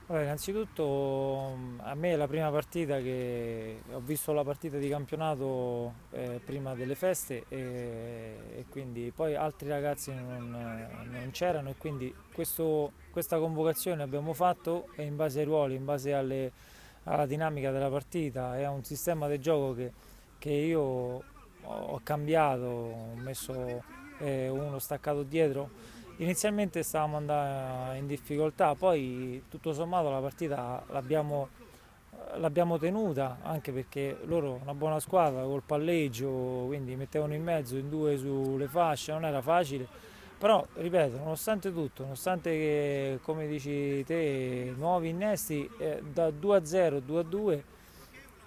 Allora, innanzitutto a me è la prima partita che ho visto la partita di campionato prima delle feste e quindi poi altri ragazzi non c'erano e quindi questa convocazione abbiamo fatto e in base ai ruoli, in base alla dinamica della partita e a un sistema di gioco che io ho cambiato, ho messo uno staccato dietro. Inizialmente stavamo andando in difficoltà, poi tutto sommato la partita l'abbiamo tenuta, anche perché loro una buona squadra col palleggio, quindi mettevano in mezzo in due sulle fasce, non era facile, però ripeto, nonostante tutto, nonostante che come dici te, nuovi innesti da 2-0, 2-2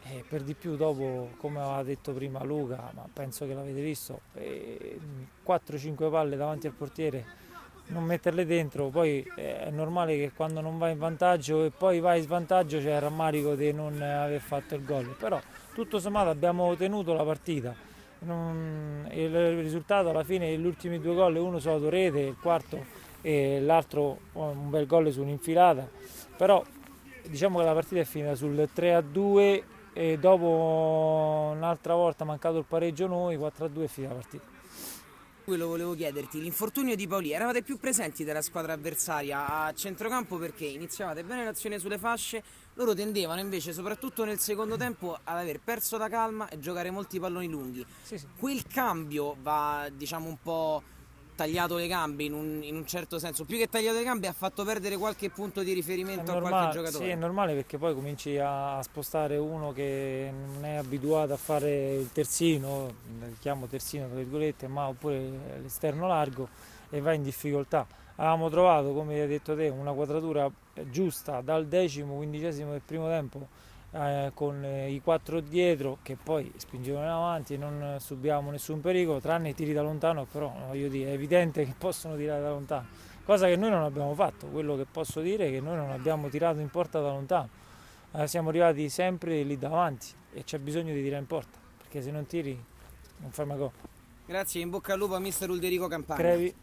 e per di più dopo, come aveva detto prima Luca, ma penso che l'avete visto, 4-5 palle davanti al portiere non metterle dentro, poi è normale che quando non vai in vantaggio e poi vai in svantaggio c'è il rammarico di non aver fatto il gol, però tutto sommato abbiamo tenuto la partita. Il risultato alla fine degli ultimi due gol, uno su autorete, il quarto e l'altro un bel gol su un'infilata, però diciamo che la partita è finita sul 3-2 e dopo un'altra volta mancato il pareggio noi, 4-2 è finita la partita. Quello volevo chiederti, l'infortunio di Paoli, eravate più presenti della squadra avversaria a centrocampo perché iniziavate bene l'azione sulle fasce, loro tendevano invece, soprattutto nel secondo tempo, ad aver perso la calma e giocare molti palloni lunghi. Sì, sì. Quel cambio va, diciamo, un po' tagliato le gambe in un certo senso, più che tagliato le gambe ha fatto perdere qualche punto di È riferimento a qualche normale, sì, è giocatore. normale perché poi cominci a spostare uno che non è abituato a fare il terzino, lo chiamo terzino tra virgolette, ma oppure l'esterno largo e va in difficoltà. Avevamo trovato, come hai detto te, una quadratura giusta dal decimo, quindicesimo del primo tempo con i quattro dietro che poi spingevano in avanti e non subivamo nessun pericolo, tranne i tiri da lontano, però voglio dire, è evidente che possono tirare da lontano, cosa che noi non abbiamo fatto. Quello che posso dire è che noi non abbiamo tirato in porta da lontano. Siamo arrivati sempre lì davanti e c'è bisogno di tirare in porta, perché se non tiri non fai mai gol. Grazie, in bocca al lupo a mister Ulderico Campagna. Crevi